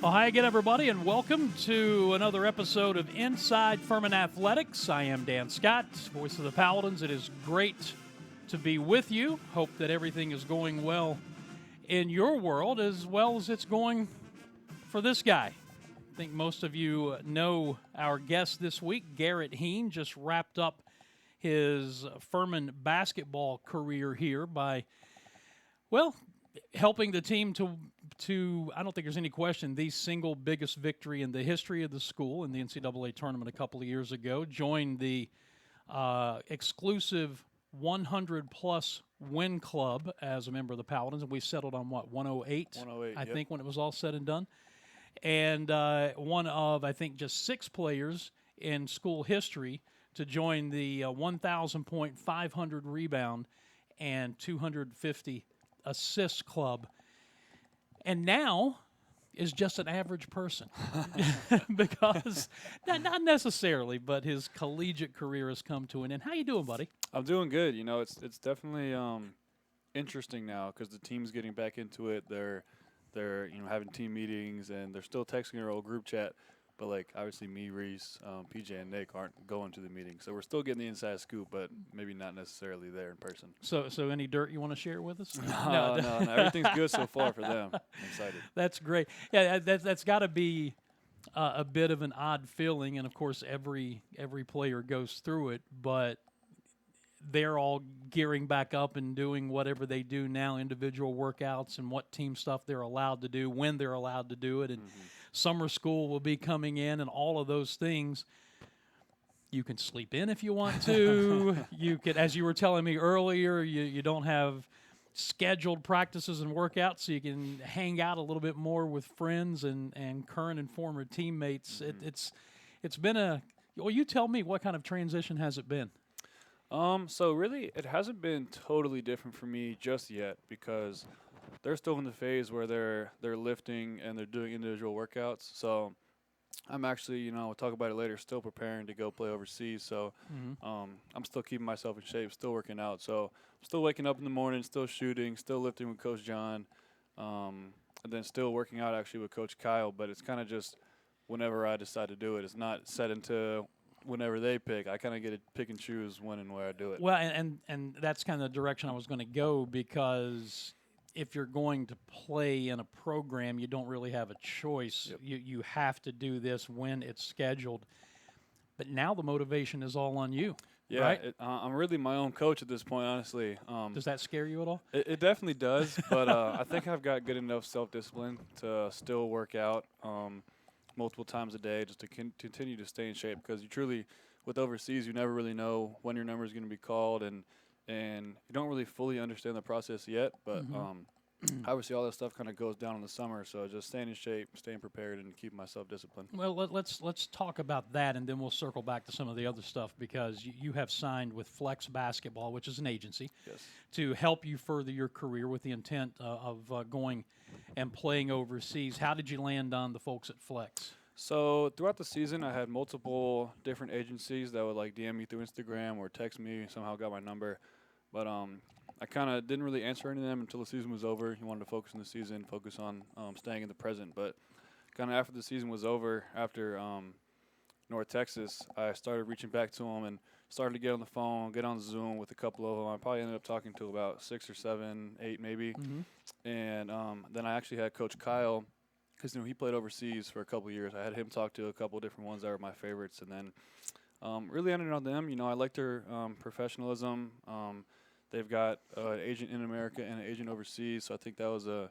Well, hi again, everybody, and welcome to another episode of Inside Furman Athletics. I am Dan Scott, voice of the Paladins. It is great to be with you. Hope that everything is going well in your world as well as it's going for this guy. I think most of you know our guest this week, Garrett Hien, just wrapped up his Furman basketball career here by, well, helping the team to I don't think there's any question, the single biggest victory in the history of the school in the NCAA tournament a couple of years ago. Joined the exclusive 100-plus win club as a member of the Paladins, and we settled on, 108? 108, I yep. think, when it was all said and done. And one of, I think, just 6 players in school history to join the 1,000-point, 500 rebound, and 250 assist club. And now is just an average person because not necessarily, but his collegiate career has come to an end. How you doing, buddy? I'm doing good. You know, it's definitely interesting now because the team's getting back into it. They're having team meetings and they're still texting their old group chat. But like obviously me, Reese, PJ, and Nick aren't going to the meeting, so we're still getting the inside scoop, but maybe not necessarily there in person. So any dirt you want to share with us? No, everything's good so far for them. I'm excited. That's great. Yeah, that's got to be a bit of an odd feeling, and of course every player goes through it. But they're all gearing back up and doing whatever they do now, individual workouts and what team stuff they're allowed to do, when they're allowed to do it, and summer school will be coming in, and all of those things. You can sleep in if you want to. You could, as you were telling me earlier, you don't have scheduled practices and workouts, so you can hang out a little bit more with friends and current and former teammates. It's been well, you tell me, what kind of transition has it been? So really, it hasn't been totally different for me just yet because they're still in the phase where they're lifting and they're doing individual workouts. So I'm actually, we'll talk about it later, still preparing to go play overseas. So I'm still keeping myself in shape, still working out. So I'm still waking up in the morning, still shooting, still lifting with Coach John, and then still working out actually with Coach Kyle. But it's kind of just whenever I decide to do it. It's not set into whenever they pick. I kind of get to pick and choose when and where I do it. Well, and that's kind of the direction I was going to go, because if you're going to play in a program, you don't really have a choice. Yep. You have to do this when it's scheduled. But now the motivation is all on you. Yeah, right? I'm really my own coach at this point, honestly. Does that scare you at all? It definitely does, but I think I've got good enough self-discipline to still work out multiple times a day just to continue to stay in shape, because you truly, with overseas, you never really know when your number is going to be called, and you don't really fully understand the process yet, but obviously all that stuff kind of goes down in the summer, so just staying in shape, staying prepared, and keeping myself disciplined. Well, let's talk about that, and then we'll circle back to some of the other stuff, because you have signed with Flex Basketball, which is an agency, Yes. to help you further your career with the intent of going and playing overseas. How did you land on the folks at Flex? So throughout the season, I had multiple different agencies that would like DM me through Instagram or text me, somehow got my number. But I kind of didn't really answer any of them until the season was over. He wanted to focus on the season, focus on staying in the present. But kind of after the season was over, after North Texas, I started reaching back to him and started to get on the phone, get on Zoom with a couple of them. I probably ended up talking to about 6 or 7, 8 maybe. And then I actually had Coach Kyle, because he played overseas for a couple of years. I had him talk to a couple of different ones that were my favorites. And then really ended on them. I liked their professionalism. They've got an agent in America and an agent overseas, so I think that was a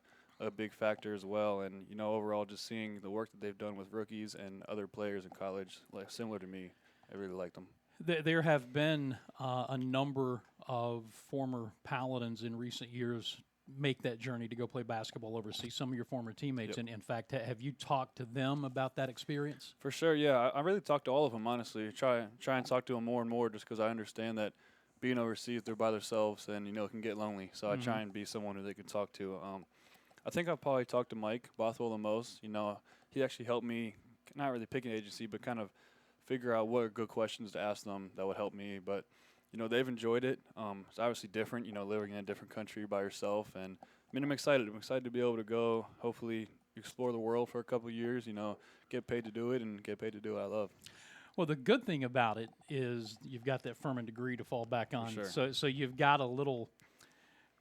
big factor as well. And, overall just seeing the work that they've done with rookies and other players in college, like similar to me, I really liked them. There have been a number of former Paladins in recent years make that journey to go play basketball overseas, some of your former teammates. Yep. And in fact, have you talked to them about that experience? For sure, yeah. I really talked to all of them, honestly. Try and talk to them more and more, just because I understand that being overseas, they're by themselves and, it can get lonely. So I try and be someone who they can talk to. I think I've probably talked to Mike Bothwell the most. He actually helped me, not really pick an agency, but kind of figure out what are good questions to ask them that would help me. But, they've enjoyed it. It's obviously different, living in a different country by yourself. And, I'm excited. I'm excited to be able to go, hopefully explore the world for a couple of years, get paid to do it and get paid to do what I love. Well, the good thing about it is you've got that Furman degree to fall back on. Sure. So you've got a little,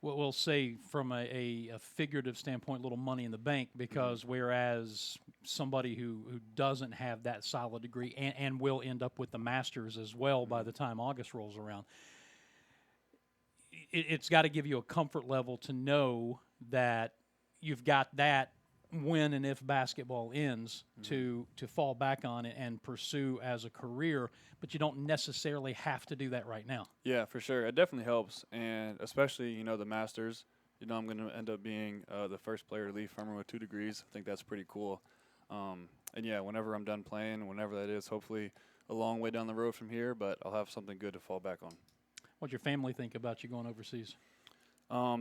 we'll say from a figurative standpoint, little money in the bank, because whereas somebody who doesn't have that solid degree and will end up with the master's as well by the time August rolls around, it's got to give you a comfort level to know that you've got that when and if basketball ends to fall back on it and pursue as a career, but you don't necessarily have to do that right now. Yeah, for sure. It definitely helps, and especially, the Masters. I'm going to end up being the first player to leave Furman with 2 degrees. I think that's pretty cool. And, yeah, whenever I'm done playing, whenever that is, hopefully a long way down the road from here, but I'll have something good to fall back on. What's your family think about you going overseas?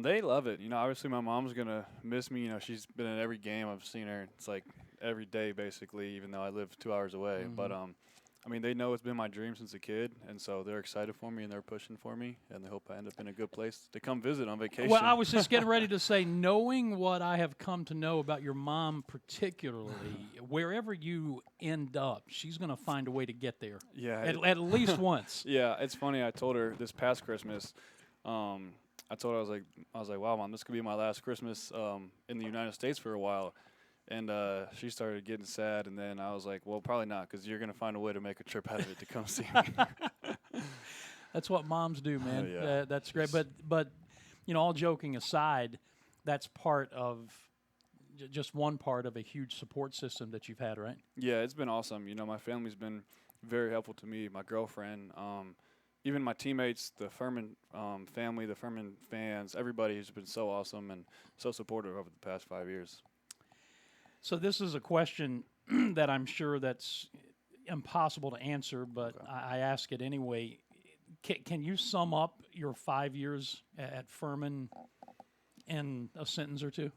They love it. Obviously my mom's going to miss me. She's been in every game. I've seen her. It's like every day basically, even though I live 2 hours away. But, they know it's been my dream since a kid, and so they're excited for me and they're pushing for me, and they hope I end up in a good place to come visit on vacation. Well, I was just getting ready to say, knowing what I have come to know about your mom particularly, wherever you end up, she's going to find a way to get there. Yeah. At least once. Yeah, it's funny. I told her this past Christmas, I told her, I was like, wow, Mom, this could be my last Christmas in the United States for a while. And she started getting sad, and then I was like, well, probably not, because you're going to find a way to make a trip out of it to come see me. That's what moms do, man. Yeah. That's great. But all joking aside, that's part of just one part of a huge support system that you've had, right? Yeah, it's been awesome. My family's been very helpful to me, my girlfriend, even my teammates, the Furman family, the Furman fans, everybody has been so awesome and so supportive over the past 5 years. So this is a question that I'm sure that's impossible to answer, but okay. I ask it anyway. Can you sum up your 5 years at Furman in a sentence or two?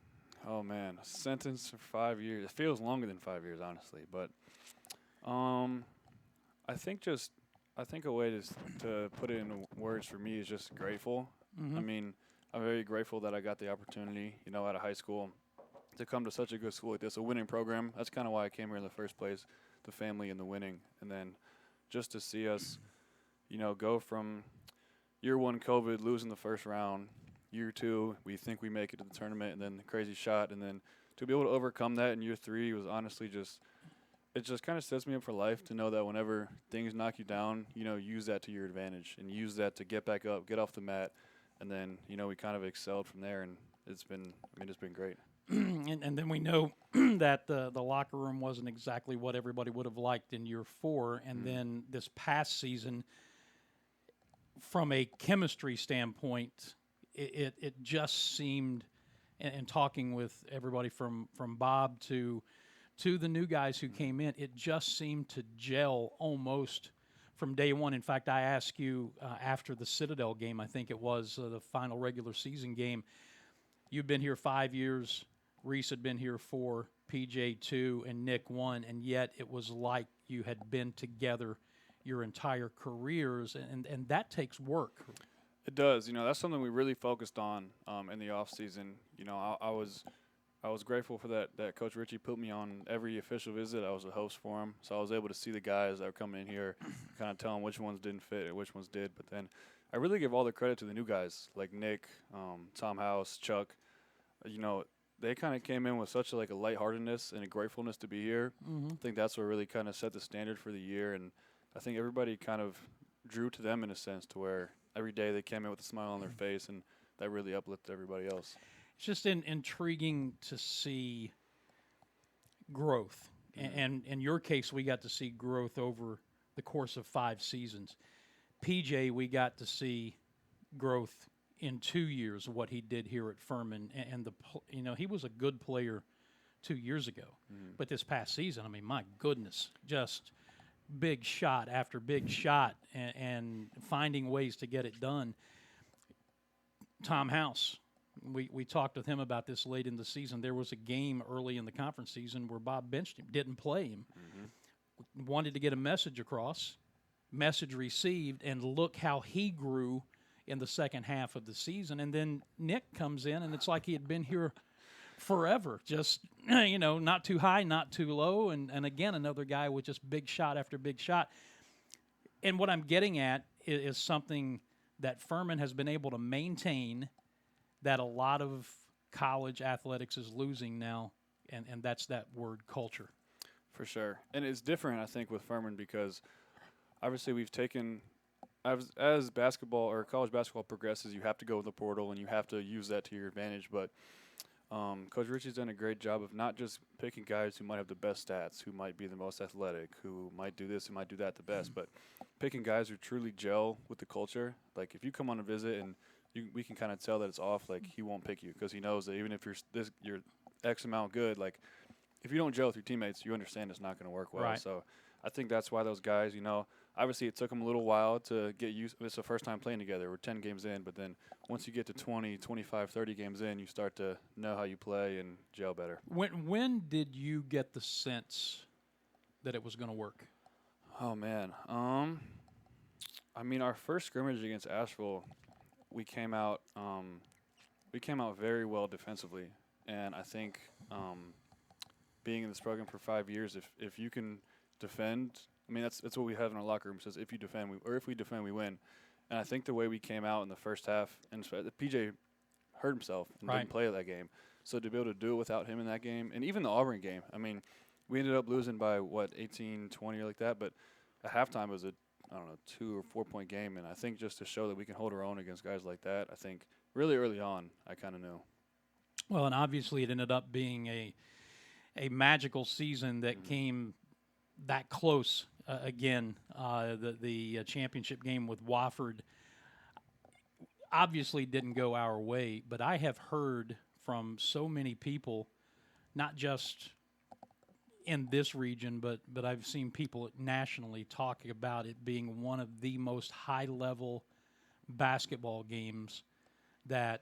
Oh, man, a sentence for 5 years. It feels longer than 5 years, honestly. But I think a way to put it in words for me is just grateful. Mm-hmm. I'm very grateful that I got the opportunity, out of high school, to come to such a good school like this, a winning program. That's kind of why I came here in the first place, the family and the winning. And then just to see us, go from year 1 COVID, losing the first round, year 2, we think we make it to the tournament, and then the crazy shot. And then to be able to overcome that in year 3 was honestly it just kind of sets me up for life to know that whenever things knock you down, use that to your advantage and use that to get back up, get off the mat. And then, we kind of excelled from there, and it's been great. And then we know that the locker room wasn't exactly what everybody would have liked in year 4. And then this past season, from a chemistry standpoint, it just seemed, and talking with everybody from Bob to the new guys who came in, it just seemed to gel almost from day one. In fact, I asked you after the Citadel game, I think it was the final regular season game, you've been here 5 years. Reese had been here 4, PJ 2, and Nick 1, and yet it was like you had been together your entire careers, and that takes work. It does. That's something we really focused on in the off season. I was grateful for that Coach Richie put me on every official visit. I was a host for him, so I was able to see the guys that were coming in here, kind of tell them which ones didn't fit and which ones did. But then I really give all the credit to the new guys like Nick, Tom House, Chuck. They kind of came in with such a lightheartedness and a gratefulness to be here. Mm-hmm. I think that's what really kind of set the standard for the year, and I think everybody kind of drew to them in a sense to where every day they came in with a smile on their face, and that really uplifted everybody else. It's just intriguing to see growth. Mm-hmm. And in your case, we got to see growth over the course of 5 seasons. PJ, we got to see growth in 2 years of what he did here at Furman, and he was a good player 2 years ago, but this past season, my goodness, just big shot after big shot, and finding ways to get it done. Tom House, we talked with him about this late in the season. There was a game early in the conference season where Bob benched him, didn't play him, wanted to get a message across, message received, and look how he grew in the second half of the season. And then Nick comes in, and it's like he had been here forever. Just, not too high, not too low. And again, another guy with just big shot after big shot. And what I'm getting at is something that Furman has been able to maintain that a lot of college athletics is losing now, and that's that word culture. For sure. And it's different, I think, with Furman because obviously we've taken as basketball or college basketball progresses, you have to go in the portal and you have to use that to your advantage. But Coach Ritchie's done a great job of not just picking guys who might have the best stats, who might be the most athletic, who might do this, who might do that the best, but picking guys who truly gel with the culture. Like if you come on a visit and we can kind of tell that it's off, like he won't pick you because he knows that even if you're X amount good, like if you don't gel with your teammates, you understand it's not going to work well. Right. So I think that's why those guys, obviously it took them a little while to get used. It's the first time playing together. We're 10 games in, but then once you get to 20, 25, 30 games in, you start to know how you play and gel better. When did you get the sense that it was going to work? Oh, man. Our first scrimmage against Asheville, we came out very well defensively. And I think being in this program for 5 years, if you can defend, that's what we have in our locker room. It says if you defend, if we defend, we win. And I think the way we came out in the first half, and PJ hurt himself and didn't play that game. So to be able to do it without him in that game, and even the Auburn game, we ended up losing by 18-20 or like that. But at halftime it was a 2 or 4 point game, and I think just to show that we can hold our own against guys like that, I think really early on I kind of knew. Well, and obviously it ended up being a magical season that came that close again. The championship game with Wofford obviously didn't go our way, but I have heard from so many people, not just in this region, but I've seen people nationally talking about it being one of the most high-level basketball games that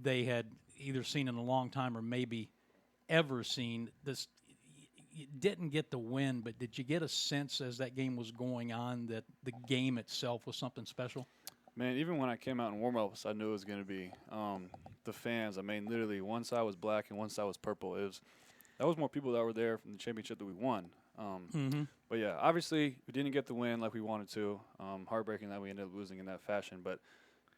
they had either seen in a long time or maybe ever seen. This, you didn't get the win, but did you get a sense as that game was going on that the game itself was something special? Man, even when I came out in warm-ups, I knew it was going to be. The fans, literally one side was black and one side was purple. That was more people that were there from the championship that we won. But, yeah, obviously we didn't get the win like we wanted to. Heartbreaking that we ended up losing in that fashion. But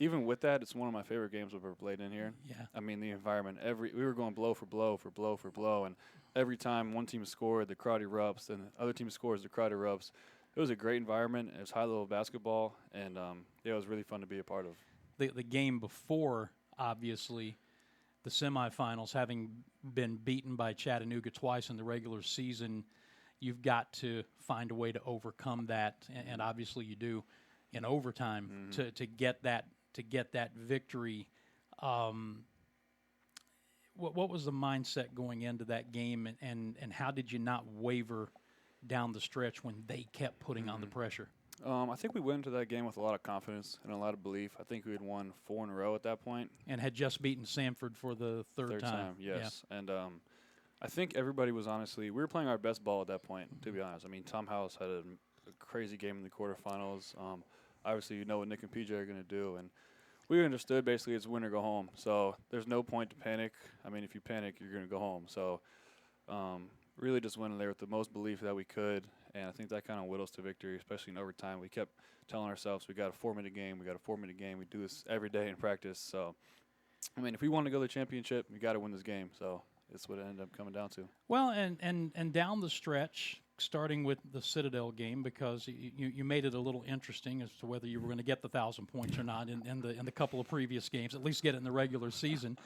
even with that, it's one of my favorite games we've ever played in here. Yeah. The environment, we were going blow for blow for blow for blow. And every time one team scored, the crowd erupts. And the other team scores, the crowd erupts. It was a great environment. It was high-level basketball. And, it was really fun to be a part of. The game before, obviously, the semifinals, having been beaten by Chattanooga twice in the regular season, you've got to find a way to overcome that, and obviously you do in overtime to get that victory. What was the mindset going into that game, and how did you not waver down the stretch when they kept putting on the pressure? I think we went into that game with a lot of confidence and a lot of belief. I think we had won 4 in a row at that point. And had just beaten Samford for the third time. Yes. Yeah. And I think everybody was we were playing our best ball at that point, to be honest. Tom House had a crazy game in the quarterfinals. Obviously, you know what Nick and PJ are going to do. And we understood basically it's win or go home. So there's no point to panic. If you panic, you're going to go home. So really just went in there with the most belief that we could. And I think that kind of whittles to victory, especially in overtime. We kept telling ourselves we got a 4-minute game. We do this every day in practice. So, if we want to go to the championship, we got to win this game. So it's what it ended up coming down to. Well, and down the stretch, starting with the Citadel game, because you made it a little interesting as to whether you were going to get the 1,000 points or not in the couple of previous games, at least get it in the regular season.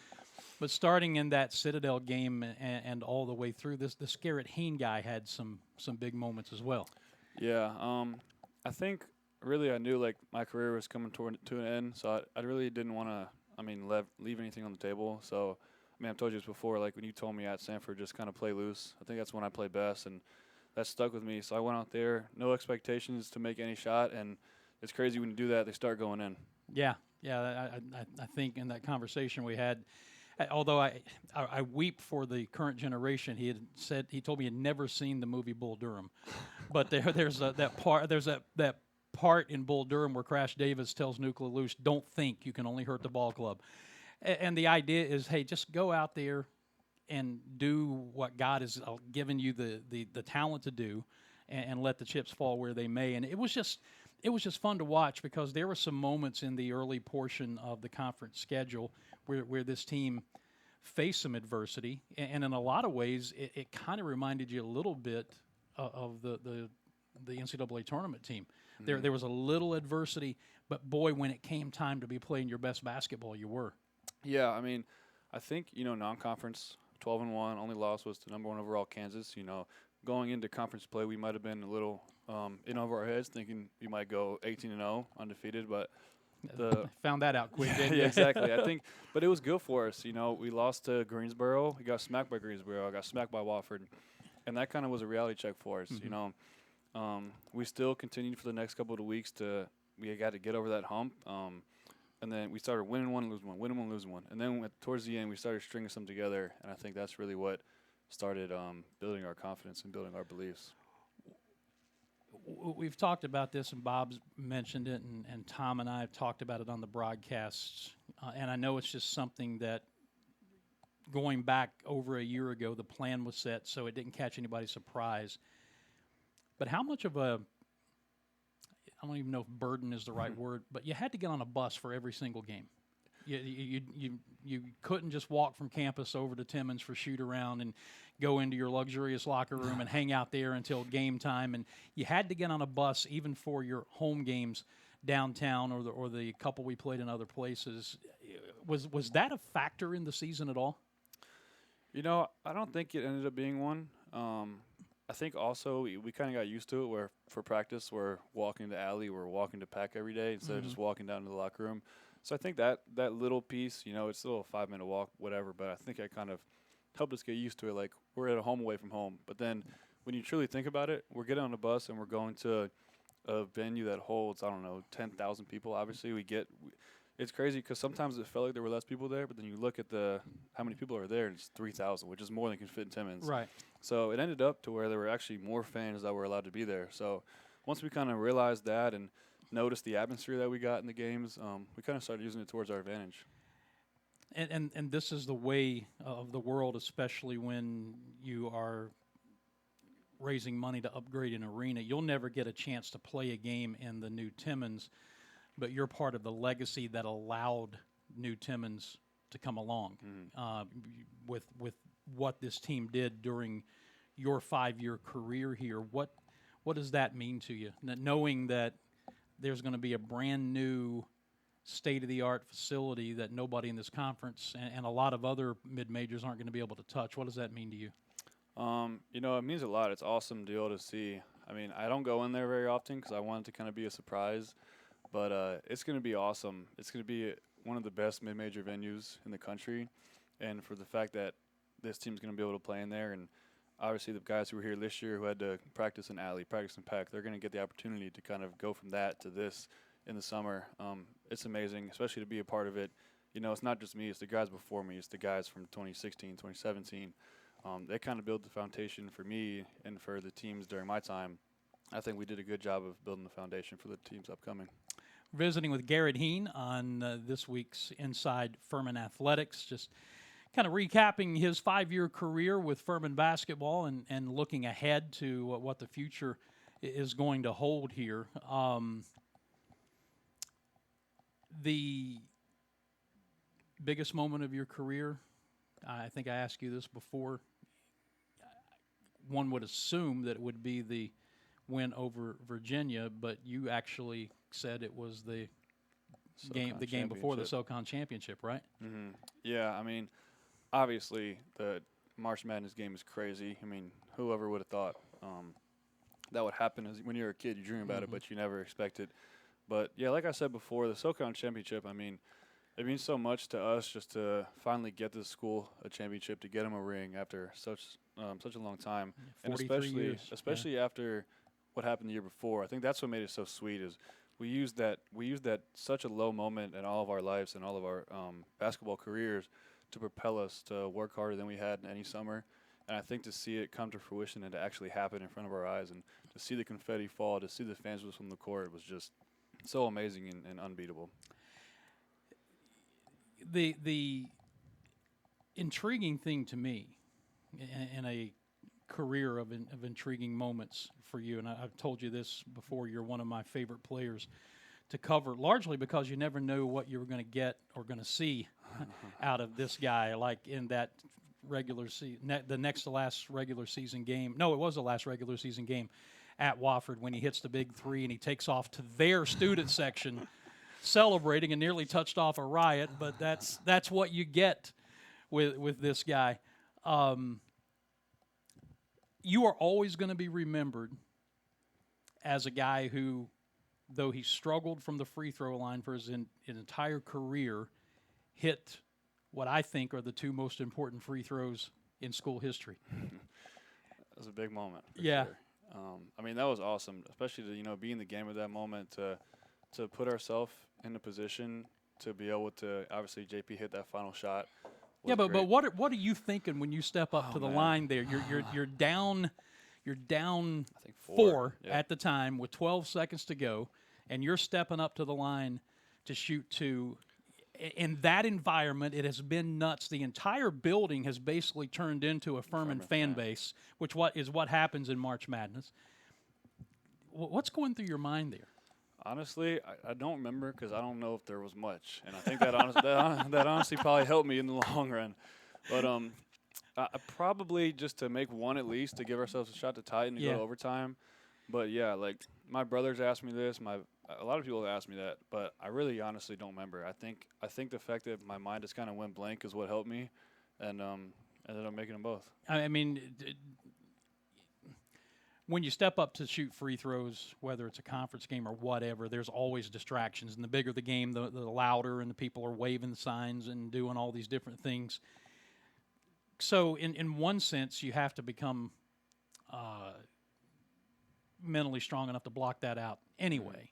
But starting in that Citadel game and all the way through, this Garrett Hien guy had some big moments as well. Yeah, I think really I knew my career was coming to an end, so I really didn't want to leave anything on the table. So I've told you this before, when you told me at Sanford just kind of play loose. I think that's when I played best, and that stuck with me. So I went out there, no expectations to make any shot, and it's crazy when you do that, they start going in. Yeah, I think in that conversation we had. Although I weep for the current generation, he told me he had never seen the movie Bull Durham, but there's that part in Bull Durham where Crash Davis tells Nuclear Loose, "Don't think, you can only hurt the ball club," and the idea is, hey, just go out there and do what God has given you the talent to do, and let the chips fall where they may. And it was just fun to watch because there were some moments in the early portion of the conference schedule where this team faced some adversity, and in a lot of ways, it kind of reminded you a little bit of the NCAA tournament team. Mm-hmm. There was a little adversity, but boy, when it came time to be playing your best basketball, you were. Yeah, I mean, I think, non-conference, 12-1, only loss was to number 1 overall Kansas. Going into conference play, we might have been a little in over our heads, thinking we might go 18-0, undefeated, but Found that out quick, didn't you? yeah, exactly. I think, but it was good for us. We lost to Greensboro. We got smacked by Greensboro. I got smacked by Wofford, and that kind of was a reality check for us. Mm-hmm. We still continued for the next couple of weeks we got to get over that hump. And then we started winning one, losing one, winning one, losing one. And then towards the end, we started stringing some together, and I think that's really what started building our confidence and building our beliefs. We've talked about this, and Bob's mentioned it, and Tom and I have talked about it on the broadcasts. And I know it's just something that, going back over a year ago, the plan was set, so it didn't catch anybody's surprise. But how much of a, I don't even know if burden is the right word, but you had to get on a bus for every single game. You couldn't just walk from campus over to Timmons for shoot around and go into your luxurious locker room and hang out there until game time. And you had to get on a bus even for your home games downtown or the couple we played in other places. Was that a factor in the season at all? I don't think it ended up being one. I think also we kind of got used to it where for practice we're walking to alley, we're walking to pack every day instead of just walking down to the locker room. So I think that little piece, it's still a 5-minute walk, whatever, but I think I kind of helped us get used to it. Like, we're at a home away from home. But then when you truly think about it, we're getting on a bus and we're going to a venue that holds, 10,000 people. Obviously, it's crazy because sometimes it felt like there were less people there, but then you look at how many people are there, and it's 3,000, which is more than can fit in Timmons. Right. So it ended up to where there were actually more fans that were allowed to be there. So once we kind of realized that and noticed the atmosphere that we got in the games, we kind of started using it towards our advantage. And this is the way of the world, especially when you are raising money to upgrade an arena. You'll never get a chance to play a game in the new Timmons, but you're part of the legacy that allowed new Timmons to come along with what this team did during your 5-year career here. What does that mean to you, knowing that there's going to be a brand new state-of-the-art facility that nobody in this conference and a lot of other mid-majors aren't going to be able to touch? What does that mean to you? It means a lot. It's awesome to be able to see. I mean, I don't go in there very often because I want it to kind of be a surprise, but it's going to be awesome. It's going to be one of the best mid-major venues in the country, and for the fact that this team's going to be able to play in there, and obviously the guys who were here this year who had to practice in alley, practice in pack, they're going to get the opportunity to kind of go from that to this in the summer. It's amazing, especially to be a part of it. It's not just me, it's the guys before me, it's the guys from 2016, 2017. They kind of built the foundation for me and for the teams during my time. I think we did a good job of building the foundation for the teams upcoming. Visiting with Garrett Hien on this week's Inside Furman Athletics, just kind of recapping his 5-year career with Furman basketball and looking ahead to what the future is going to hold here. The biggest moment of your career, I think I asked you this before, one would assume that it would be the win over Virginia, but you actually said it was the game before the SoCon championship, right? Mm-hmm. Yeah, I mean, obviously the March Madness game is crazy. I mean, whoever would have thought that would happen? When you're a kid, you dream about it, but you never expect it. But yeah, like I said before, the SoCon championship, I mean, it means so much to us just to finally get this school a championship, to get them a ring after such a long time, and especially after what happened the year before. I think that's what made it so sweet. Is we used that such a low moment in all of our lives and all of our basketball careers to propel us to work harder than we had in any summer. And I think to see it come to fruition and to actually happen in front of our eyes, and to see the confetti fall, to see the fans from the court, was just so amazing and unbeatable. The intriguing thing to me in a career of intriguing moments for you. And I've told you this before. You're one of my favorite players to cover, largely because you never know what you were going to get or going to see out of this guy. Like in that regular season, the next to last regular season game. No, it was the last regular season game at Wofford when he hits the big three and he takes off to their student section celebrating and nearly touched off a riot. But that's what you get with this guy. You are always going to be remembered as a guy who, though he struggled from the free throw line for his entire career, hit what I think are the two most important free throws in school history. That was a big moment. Yeah. Sure. I mean, that was awesome, especially to be in the game at that moment, to put ourselves in a position to be able to, obviously JP hit that final shot. Yeah, but what are you thinking when you step up to the line there? You're down I think four yeah. at the time with 12 seconds to go, and you're stepping up to the line to shoot two. In that environment, it has been nuts. The entire building has basically turned into a Furman fan base, which is what happens in March Madness. What's going through your mind there? Honestly, I don't remember because I don't know if there was much, and I think that honestly probably helped me in the long run. But probably just to make one at least to give ourselves a shot to tie it and to go to overtime. But yeah, like my brothers asked me this, a lot of people have asked me that, but I really honestly don't remember. I think the fact that my mind just kind of went blank is what helped me, and ended up making them both. I mean, when you step up to shoot free throws, whether it's a conference game or whatever, there's always distractions. And the bigger the game, the louder, and the people are waving signs and doing all these different things. So in one sense, you have to become mentally strong enough to block that out anyway.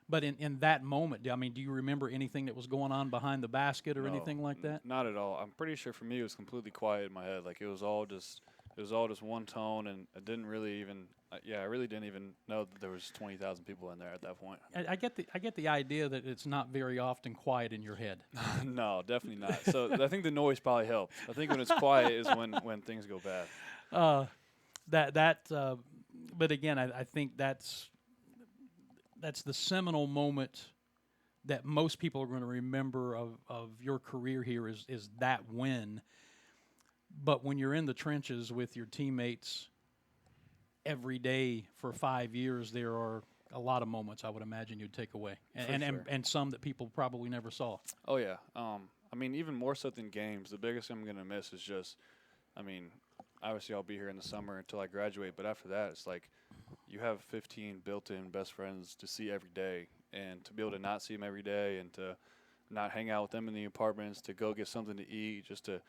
But in that moment, do you remember anything that was going on behind the basket or anything like that? Not at all. I'm pretty sure for me it was completely quiet in my head. Like it was all just one tone, and I didn't really even I really didn't even know that there was 20,000 people in there at that point. I get the idea that it's not very often quiet in your head. No, definitely not. So I think the noise probably helped. I think when it's quiet is when things go bad. But again, I think that's the seminal moment that most people are going to remember of your career here is that win. But when you're in the trenches with your teammates every day for 5 years, there are a lot of moments I would imagine you'd take away, and some that people probably never saw. Oh yeah, even more so than games, the biggest thing I'm gonna miss is just, obviously I'll be here in the summer until I graduate, but after that, it's like you have 15 built-in best friends to see every day, and to be able to not see them every day, and to not hang out with them in the apartments, to go get something to eat, just to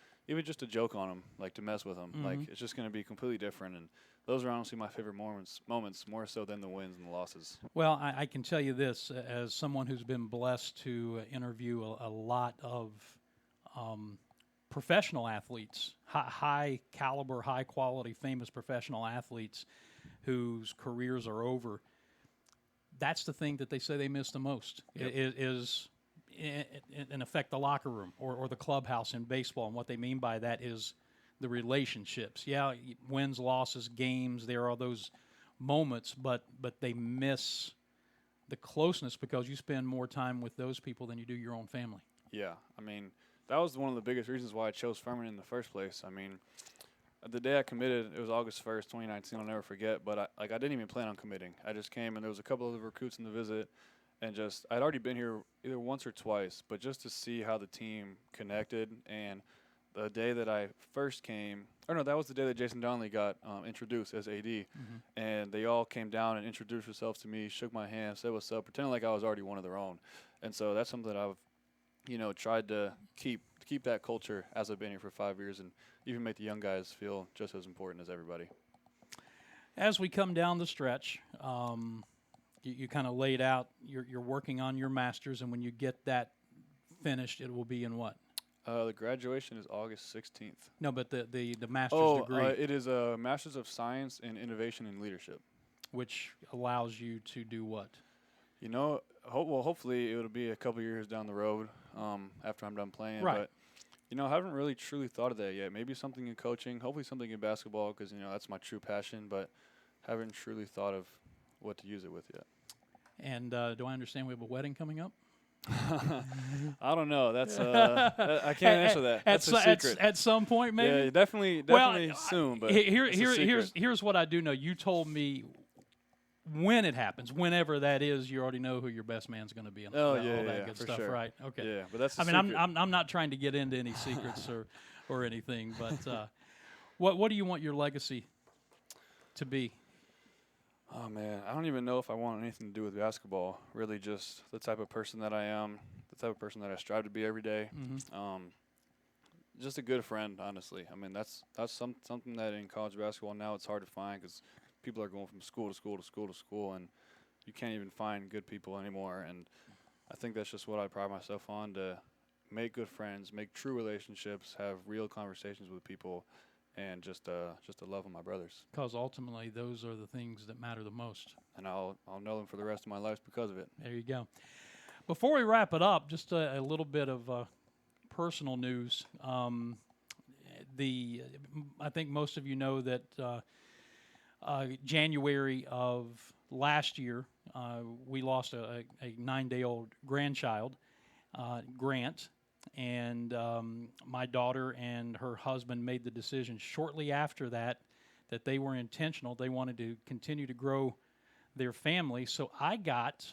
joke on them, like to mess with them. Mm-hmm. Like it's just going to be completely different. And those are honestly my favorite moments more so than the wins and the losses. Well, I can tell you this, as someone who's been blessed to interview a lot of professional athletes, high caliber, high quality, famous professional athletes whose careers are over. That's the thing that they say they miss the most. Yep. Is in effect the locker room or the clubhouse in baseball. And what they mean by that is the relationships. Yeah, wins, losses, games, there are those moments, but they miss the closeness because you spend more time with those people than you do your own family. Yeah, that was one of the biggest reasons why I chose Furman in the first place. The day I committed, it was August 1st, 2019, I'll never forget, but I didn't even plan on committing. I just came, and there was a couple of recruits in the visit, and I'd already been here either once or twice, but just to see how the team connected. And the day that I first came, that was the day that Jason Donnelly got introduced as AD, Mm-hmm. and they all came down and introduced themselves to me, shook my hand, said what's up, pretending like I was already one of their own. And so that's something that I've tried to keep that culture as I've been here for 5 years, and even make the young guys feel just as important as everybody. As we come down the stretch, you kind of laid out, you're working on your master's, and when you get that finished, it will be in what? The graduation is August 16th. No, but the master's degree. It is a Master's of Science in Innovation and Leadership. Which allows you to do what? Hopefully it'll be a couple years down the road after I'm done playing. Right. I haven't really truly thought of that yet. Maybe something in coaching, hopefully something in basketball, because that's my true passion. But haven't truly thought of what to use it with yet. And do I understand we have a wedding coming up? I don't know. That's I can't answer that. That's a secret. At some point, maybe. Yeah, definitely soon. But here's what I do know. You told me when it happens, whenever that is, you already know who your best man's going to be. And all that good stuff, sure. right? Okay. Yeah, but that's. I'm not trying to get into any secrets or anything, but what do you want your legacy to be? Oh man, I don't even know if I want anything to do with basketball. Really, just the type of person that I am, the type of person that I strive to be every day. Just a good friend, honestly. I mean, that's something that in college basketball now it's hard to find because people are going from school to school to school to school, and you can't even find good people anymore. And I think that's just what I pride myself on, to make good friends, make true relationships, have real conversations with people, and just to love of my brothers. Because ultimately, those are the things that matter the most. And I'll know them for the rest of my life because of it. There you go. Before we wrap it up, just a little bit of personal news. I think most of you know that January of last year, we lost a 9-day-old grandchild, Grant. And my daughter and her husband made the decision shortly after that they were intentional. They wanted to continue to grow their family. So I got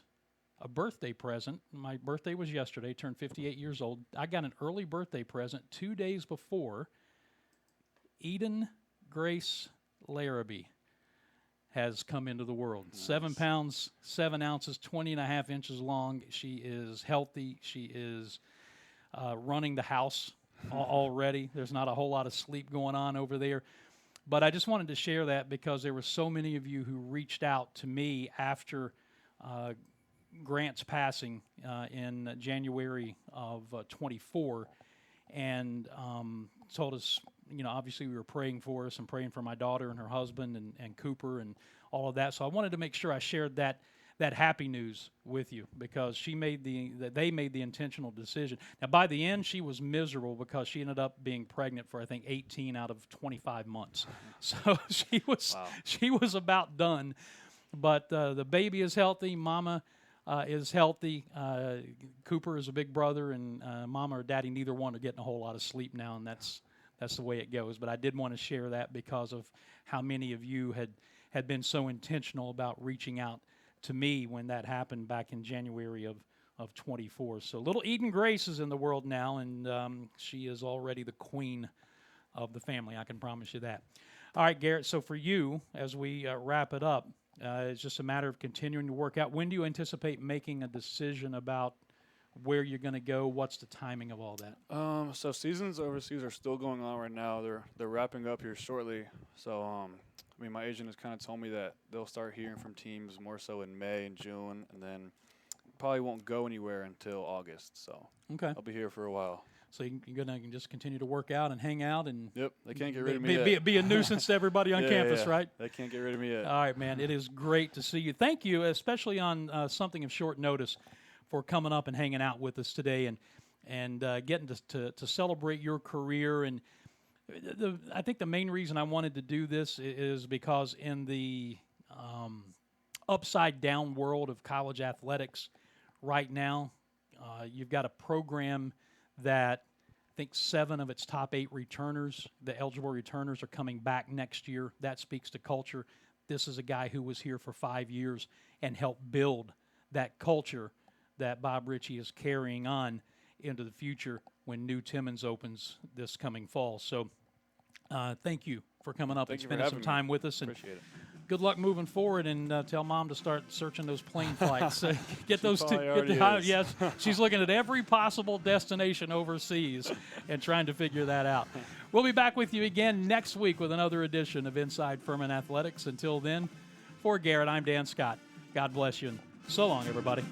a birthday present. My birthday was yesterday, turned 58 years old. I got an early birthday present 2 days before. Eden Grace Larrabee has come into the world. Nice. 7 pounds, 7 ounces, 20.5 inches long. She is healthy. She is running the house already. There's not a whole lot of sleep going on over there. But I just wanted to share that because there were so many of you who reached out to me after Grant's passing in January of 24 and told us, obviously we were praying for us and praying for my daughter and her husband and Cooper and all of that. So I wanted to make sure I shared that happy news with you because they made the intentional decision. Now, by the end, she was miserable because she ended up being pregnant for, I think, 18 out of 25 months. So she was about done. But the baby is healthy. Mama is healthy. Cooper is a big brother, and Mama or Daddy, neither one are getting a whole lot of sleep now, and that's the way it goes. But I did want to share that because of how many of you had been so intentional about reaching out to me when that happened back in January of 24. So little Eden Grace is in the world now, and she is already the queen of the family. I can promise you that. All right, Garrett, so for you, as we wrap it up, it's just a matter of continuing to work out. When do you anticipate making a decision about where you're going to go? What's the timing of all that? So seasons overseas are still going on right now. They're wrapping up here shortly. So my agent has kind of told me that they'll start hearing from teams more so in May and June, and then probably won't go anywhere until August. So okay, I'll be here for a while. So you're going to just continue to work out and hang out and yep, they can't get rid of me yet. Be a nuisance to everybody on campus, right? They can't get rid of me yet. All right, man. It is great to see you. Thank you, especially on something of short notice, for coming up and hanging out with us today and getting to celebrate your career. And I think the main reason I wanted to do this is because in the upside-down world of college athletics right now, you've got a program that I think 7 of its top 8 returners, the eligible returners, are coming back next year. That speaks to culture. This is a guy who was here for 5 years and helped build that culture that Bob Ritchie is carrying on into the future when New Timmons opens this coming fall. So thank you for coming up and spending some time with us. And appreciate it. Good luck moving forward, and tell Mom to start searching those plane flights. Get those yes, she's looking at every possible destination overseas and trying to figure that out. We'll be back with you again next week with another edition of Inside Furman Athletics. Until then, for Garrett, I'm Dan Scott. God bless you, and so long, everybody.